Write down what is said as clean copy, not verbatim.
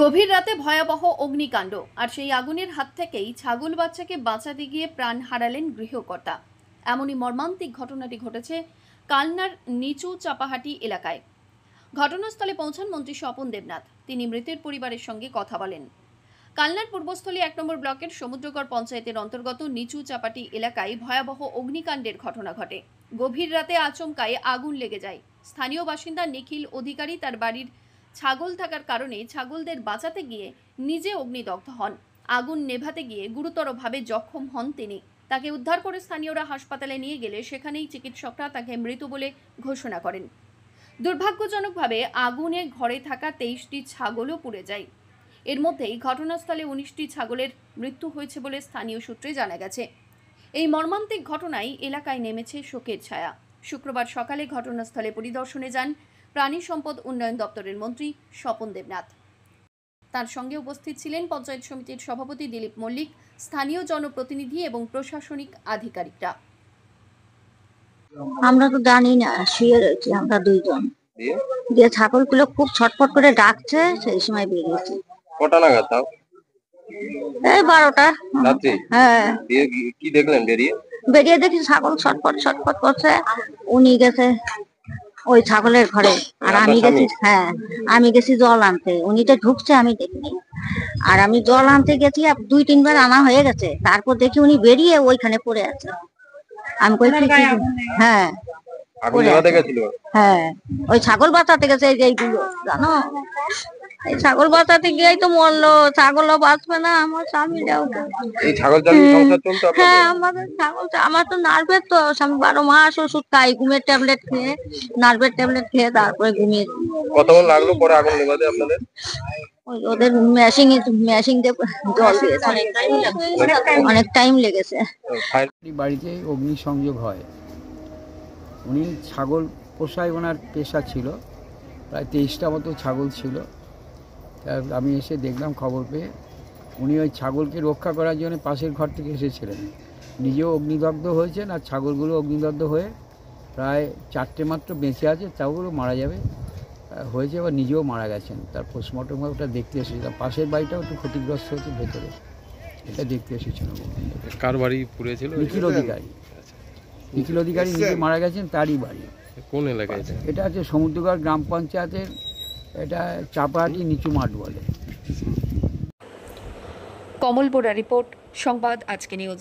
গভীর রাতে ভয়াবহ অগ্নিকাণ্ড আর সেই আগুনের হাত থেকেই ছাগল বাচ্চাকে বাঁচাতে গিয়ে প্রাণ হারালেন গৃহকর্তা। এমনই মর্মান্তিক ঘটনাটি ঘটেছে কালনার নিচু চাপাহাটি এলাকায়। ঘটনাস্থলে পৌঁছান মন্ত্রী স্বপন দেবনাথ। তিনি মৃতের পরিবারের সঙ্গে কথা বলেন। কালনার পূর্বস্থলী 1 নম্বর ব্লকের সমুদ্রগড় পঞ্চায়েতের অন্তর্গত নিচু চাপাটি এলাকায় ভয়াবহ অগ্নিকাণ্ডের ঘটনা ঘটে। গভীর রাতে আচমকায় আগুন লেগে যায়। স্থানীয় বাসিন্দা নিখিল অধিকারী তার বাড়ির ছাগল থাকার কারণে ছাগলদের বাঁচাতে গিয়ে নিজে অগ্নিদগ্ধ হন। আগুন নেভাতে গিয়ে গুরুতরভাবে জখম হন তিনি। তাকে উদ্ধার করে স্থানীয়রা হাসপাতালে নিয়ে গেলে সেখানেই চিকিৎসকরা তাকে মৃত বলে ঘোষণা করেন। দুর্ভাগ্যজনকভাবে আগুনে ঘরে থাকা 23টি ছাগলও পুড়ে যায়। এর মধ্যেই ঘটনাস্থলে 19টি ছাগলের মৃত্যু হয়েছে বলে স্থানীয় সূত্রে জানা গেছে। এই মর্মান্তিক ঘটনায় এলাকায় নেমেছে শোকের ছায়া। শুক্রবার সকালে ঘটনাস্থলে পরিদর্শনে যান প্রাণী সম্পদ উন্নয়ন দপ্তরের মন্ত্রী স্বপন দেবনাথ। তার সঙ্গে উপস্থিত ছিলেন পঞ্চায়েত সমিতির সভাপতি দিলীপ মল্লিক, স্থানীয় জনপ্রতিনিধি এবং প্রশাসনিক আধিকারিকরা। আমরা তো জানি না, শুয়ে রয়েছি আমরা দুইজন। দিয়ে ছাগলগুলো খুব ছটফট করে ডাকছে, সেই সময় বেরিয়েছি। কটা নাগাদ তাও? এই 12টা রাত্রি। হ্যাঁ। দিয়ে কি দেখলেন বেরিয়ে দেখি ছাগল ছটফট ছটফট করছে। উনি গেছে ওই ছাগলের ঘরে, আর আমি গেছি, হ্যাঁ আমি গেছি জল আনতে। উনি তো ঢুকছে আমি দেখিনি, আর আমি জল আনতে গেছি, 2-3 বার আনা হয়ে গেছে। তারপর দেখি উনি বেরিয়ে ওইখানে পড়ে আছে। আমি কই হ্যাঁ হ্যাঁ ওই ছাগল বাঁচাতে গেছে। এইগুলো জানো, এই ছাগল বাঁচাতে গিয়েই তো মরলো। ছাগলও বাঁচবে না, আমার স্বামীরাও। হ্যাঁ আমাদের ছাগল, আমার তো নার্ভের তো স্বামী 12 মাস ওষুধ খাই, ঘুমের ট্যাবলেট খেয়ে, নার্ভের ট্যাবলেট খেয়ে তারপরে ঘুমিয়ে। কতক্ষণ লাগলো পরে আগুন নেভাতে আপনাদের? ওদের মেশিন দিয়ে জল দিয়েছে, অনেক টাইম লেগেছে। বাড়িতে অগ্নিসংযোগ হয়। উনি ছাগল পোষায়, ওনার পেশা ছিল। প্রায় 23টা মতো ছাগল ছিল। আমি এসে দেখলাম, খবর পেয়ে উনি ওই ছাগলকে রক্ষা করার জন্য পাশের ঘর থেকে এসেছিলেন। নিজেও অগ্নিদগ্ধ হয়েছেন, আর ছাগলগুলো অগ্নিদগ্ধ হয়ে প্রায় 4টে মাত্র বেঁচে আছে। ছাগলগুলো মারা যাবে হয়েছে, আবার নিজেও মারা গেছেন। তার পোস্টমর্টম ওটা দেখতে এসেছিলাম। পাশের বাড়িটাও একটু ক্ষতিগ্রস্ত হয়েছে ভেতরে, এটা দেখতে এসেছিলাম। কার বাড়ি পুড়েছিল? নিখিল অধিকারী। নিখিল অধিকারী নিজে মারা গেছেন, তারই বাড়ি। কোন এলাকায় এটা হচ্ছে সমুদ্রগড় গ্রাম পঞ্চায়েতের, এটা চাপাহাটি নিচু মাঠ বলে। কমল বোরা রিপোর্ট, সংবাদ আজকে নিউজ।